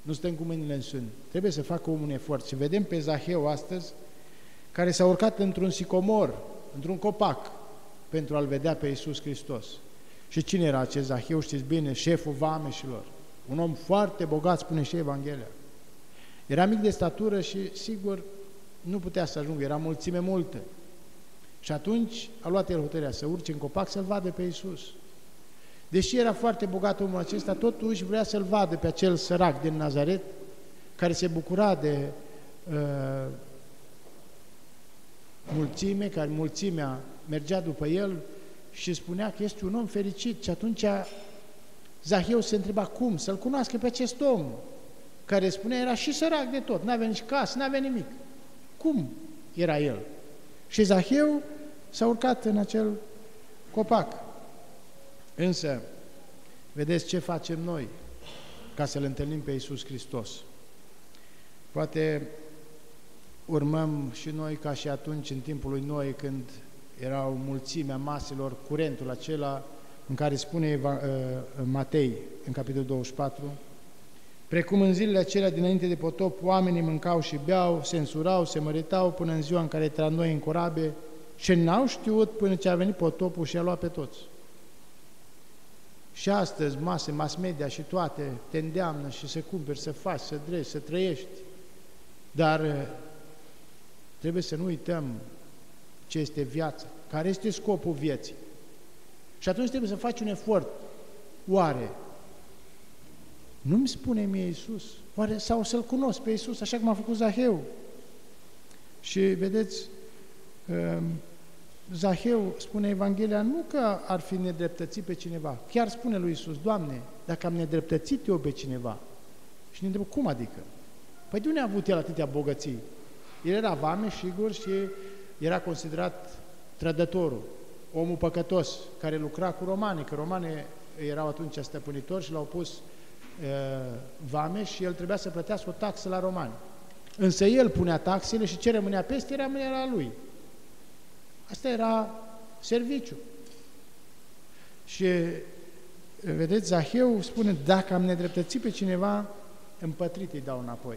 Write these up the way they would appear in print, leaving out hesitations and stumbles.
nu stăm cu mâinile în sân. Trebuie să facă omul un efort. Și vedem pe Zaheu astăzi, care s-a urcat într-un sicomor, într-un copac, pentru a-L vedea pe Iisus Hristos. Și cine era acest Zaheu? Știți bine, șeful vameșilor. Un om foarte bogat, spune și Evanghelia. Era mic de statură și, sigur, nu putea să ajungă, era mulțime multă. Și atunci a luat el hotărârea să urce în copac să-L vadă pe Iisus. Deși era foarte bogat omul acesta, totuși vrea să-L vadă pe acel sărac din Nazaret, care se bucura de mulțime, care mulțimea mergea după el și spunea că este un om fericit. Și atunci Zaheu se întreba cum să-L cunoască pe acest om, care spunea era și sărac de tot, n-avea nici casă, n-avea nimic. Cum era el? Și Zaheu s-a urcat în acel copac. Însă, vedeți ce facem noi ca să-L întâlnim pe Iisus Hristos. Poate urmăm și noi ca și atunci, în timpul lui Noe, când erau mulțimea maselor, curentul acela în care spune Matei, în capitolul 24, precum în zilele acelea dinainte de potop, oamenii mâncau și beau, se însurau, se măritau până în ziua în care intra Noe în corabe și n-au știut până ce a venit potopul și a luat pe toți. Și astăzi mass media și toate te îndeamnă și să cumperi, să faci, să dregi, să trăiești. Dar trebuie să nu uităm ce este viața, care este scopul vieții. Și atunci trebuie să faci un efort. Oare nu-mi spune mie Iisus? Oare, sau să-L cunosc pe Iisus, așa cum a făcut Zaheu? Și vedeți, Zaheu, spune Evanghelia, nu că ar fi nedreptățit pe cineva, chiar spune lui Iisus, Doamne, dacă am nedreptățit eu pe cineva, și ne întrebă, cum adică? Păi de unde a avut el atâtea bogății? El era vameș, sigur, și era considerat trădătorul, omul păcătos, care lucra cu romani, că romanii erau atunci stăpânitori și l-au pus vameș și el trebuia să plătească o taxă la romani. Însă el punea taxele și ce rămânea peste, rămânea la lui. Asta era serviciu. Și vedeți, Zaheu spune, dacă am nedreptățit pe cineva, împătrit îi dau înapoi.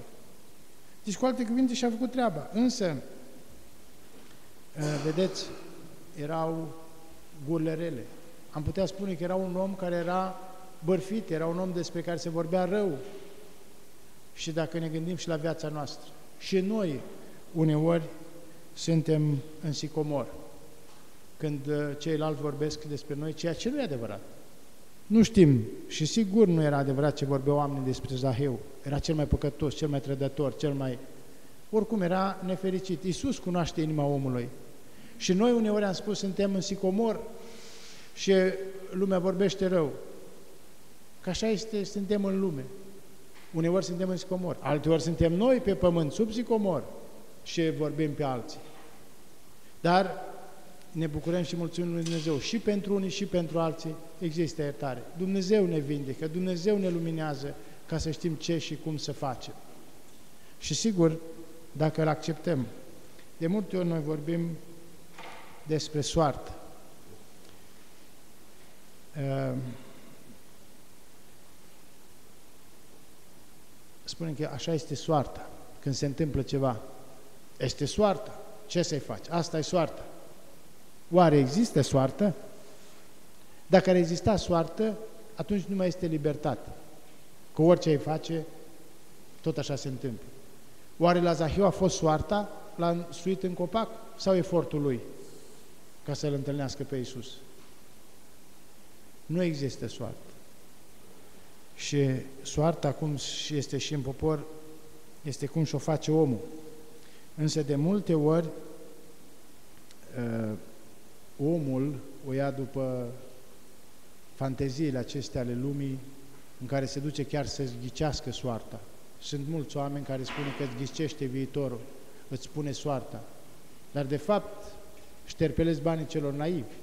Deci, cu alte cuvinte, și-a făcut treaba. Însă, vedeți, erau gurile rele. Am putea spune că era un om care era bârfit, era un om despre care se vorbea rău. Și dacă ne gândim și la viața noastră, și noi, uneori, suntem în sicomor, când ceilalți vorbesc despre noi, ceea ce nu e adevărat. Nu știm și sigur nu era adevărat ce vorbeau oamenii despre Zaheu. Era cel mai păcătos, cel mai trădător, cel mai... Oricum era nefericit. Iisus cunoaște inima omului. Și noi uneori am spus, suntem în sicomor și lumea vorbește rău. Că așa este, suntem în lume. Uneori suntem în sicomor, alteori suntem noi pe pământ, sub sicomor și vorbim pe alții. Dar ne bucurăm și mulțumim lui Dumnezeu și pentru unii și pentru alții există iertare. Dumnezeu ne vindecă, Dumnezeu ne luminează ca să știm ce și cum să facem. Și sigur, dacă îl acceptăm, de multe ori noi vorbim despre soartă. Spunem că așa este soarta, când se întâmplă ceva. Este soarta. Ce să-i faci? Asta e soarta. Oare există soartă? Dacă ar exista soartă, atunci nu mai este libertate. Că orice ai face, tot așa se întâmplă. Oare la Zaheu a fost soarta? L-a însuit în copac? Sau efortul lui ca să-L întâlnească pe Iisus? Nu există soartă. Și soarta, cum este și în popor, este cum și-o face omul. Însă de multe ori omul o ia după fanteziile acestea ale lumii, în care se duce chiar să-ți ghicească soarta. Sunt mulți oameni care spun că îți ghicește viitorul, îți spune soarta. Dar de fapt șterpelesc banii celor naivi.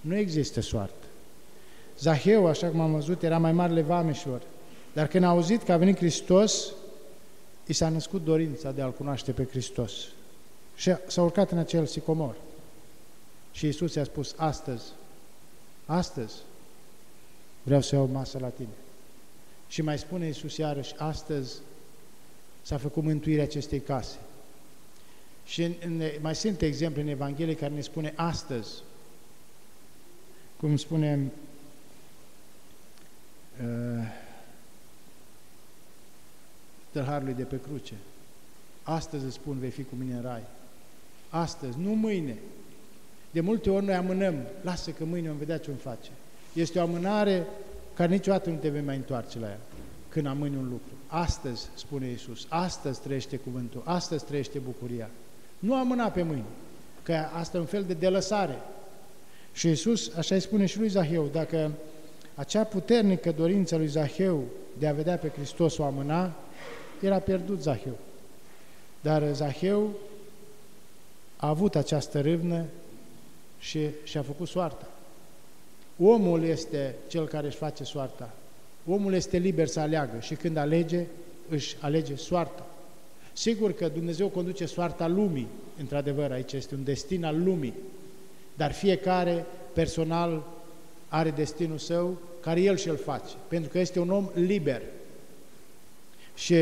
Nu există soartă. Zaheu, așa cum am văzut, era mai marele vameșilor, dar când a auzit că a venit Hristos, i s-a născut dorința de a-L cunoaște pe Hristos. Și s-a urcat în acel sicomor. Și Iisus i-a spus, astăzi vreau să iau masă la tine. Și mai spune Iisus iarăși, astăzi s-a făcut mântuirea acestei case. Și mai sunt exemple în Evanghelie care ne spune astăzi, cum spune tâlharului de pe cruce, astăzi îți spun, vei fi cu mine în rai. Astăzi, nu mâine. De multe ori noi amânăm, lasă că mâine vom vedea ce-mi face. Este o amânare care niciodată nu te vei mai întoarce la ea, când amâni un lucru. Astăzi, spune Iisus, astăzi trăiește cuvântul, astăzi trăiește bucuria. Nu amâna pe mâine, că asta e un fel de delăsare. Și Iisus, așa îi spune și lui Zaheu, dacă acea puternică dorință lui Zaheu de a vedea pe Hristos o amâna, era pierdut Zaheu. Dar Zaheu a avut această râvnă și și-a făcut soarta. Omul este cel care își face soarta. Omul este liber să aleagă și când alege, își alege soarta. Sigur că Dumnezeu conduce soarta lumii, într-adevăr, aici este un destin al lumii, dar fiecare personal are destinul său care el și-l face, pentru că este un om liber. Și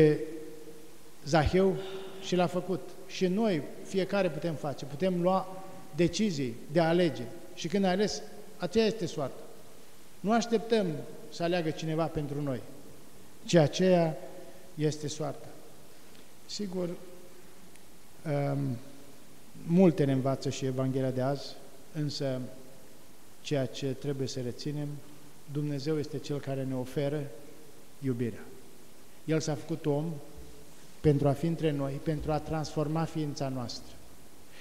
Zaheu și l-a făcut. Și noi, fiecare putem face, putem lua decizii de a alege. Și când ai ales, aceea este soarta. Nu așteptăm să aleagă cineva pentru noi, ci aceea este soarta. Sigur, multe ne învață și Evanghelia de azi, însă ceea ce trebuie să reținem, Dumnezeu este Cel care ne oferă iubirea. El s-a făcut om pentru a fi între noi, pentru a transforma ființa noastră.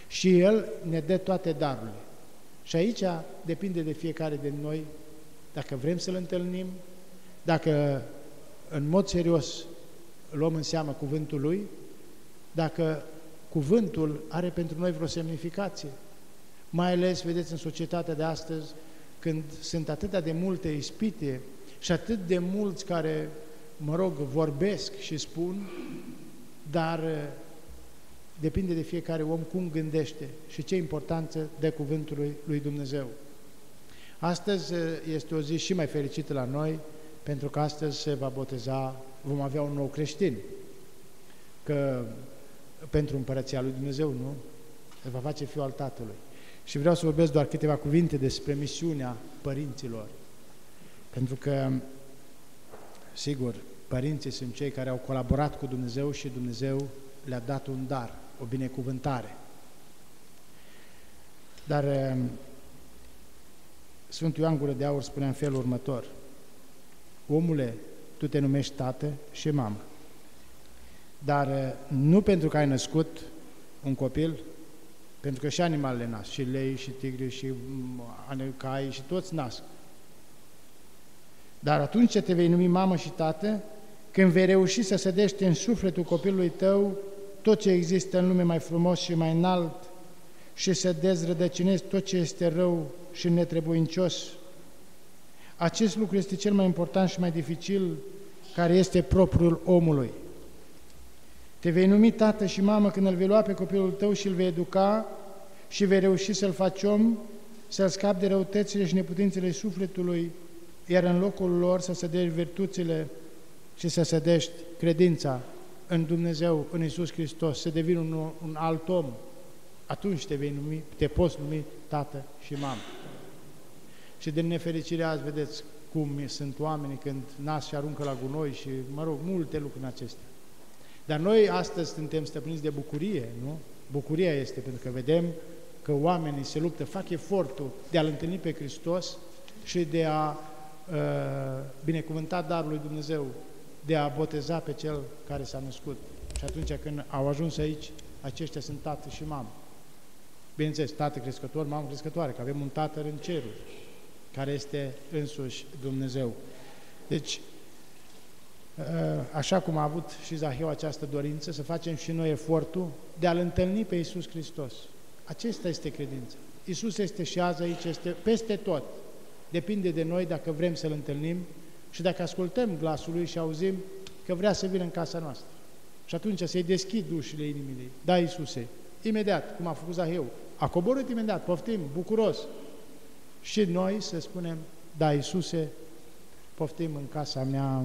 Și El ne dă toate darurile. Și aici depinde de fiecare din noi dacă vrem să-L întâlnim, dacă în mod serios luăm în seamă cuvântul Lui, dacă cuvântul are pentru noi vreo semnificație. Mai ales, vedeți, în societatea de astăzi, când sunt atâtea de multe ispite și atât de mulți care, vorbesc și spun, dar depinde de fiecare om cum gândește și ce importanță dă cuvântului lui Dumnezeu. Astăzi este o zi și mai fericită la noi, pentru că astăzi se va boteza, vom avea un nou creștin, că pentru Împărăția lui Dumnezeu, nu? Se va face fiul al Tatălui. Și vreau să vorbesc doar câteva cuvinte despre misiunea părinților, pentru că, sigur, părinții sunt cei care au colaborat cu Dumnezeu și Dumnezeu le-a dat un dar, o binecuvântare. Dar Sfântul Ioan Gură de Aur spunea în felul următor: omule, tu te numești tată și mamă, dar nu pentru că ai născut un copil, pentru că și animalele nasc, și lei, și tigri, și cai, și toți nasc. Dar atunci ce te vei numi mamă și tată, când vei reuși să sădești în sufletul copilului tău tot ce există în lume mai frumos și mai înalt și să dezrădăcinezi tot ce este rău și netrebuincios, acest lucru este cel mai important și mai dificil, care este propriul omului. Te vei numi tată și mamă când îl vei lua pe copilul tău și îl vei educa și vei reuși să-l faci om, să-l scapi de răutățile și neputințele sufletului, iar în locul lor să sădești virtuțile și să sădești credința în Dumnezeu, în Iisus Hristos, să devii un alt om. Atunci te poți numi tată și mamă. Și din nefericire azi, vedeți cum sunt oamenii când nasc și aruncă la gunoi și, multe lucruri în acestea. Dar noi astăzi suntem stăpâniți de bucurie, nu? Bucuria este pentru că vedem că oamenii se luptă, fac efortul de a-L întâlni pe Hristos și de a binecuvânta darul lui Dumnezeu, de a boteza pe Cel care s-a născut. Și atunci când au ajuns aici, aceștia sunt tată și mamă. Bineînțeles, tată crescător, mamă crescătoare, că avem un Tată în ceruri, care este însuși Dumnezeu. Deci, așa cum a avut și Zaheu această dorință, să facem și noi efortul de a-L întâlni pe Iisus Hristos. Acesta este credința. Iisus este și azi aici, este peste tot. Depinde de noi dacă vrem să-L întâlnim și dacă ascultăm glasul Lui și auzim că vrea să vină în casa noastră. Și atunci să-i deschid ușile inimii. Da, Iisuse, imediat, cum a făcut Zaheu, a coborât imediat, poftim, bucuros. Și noi să spunem, da, Iisuse, poftim în casa mea,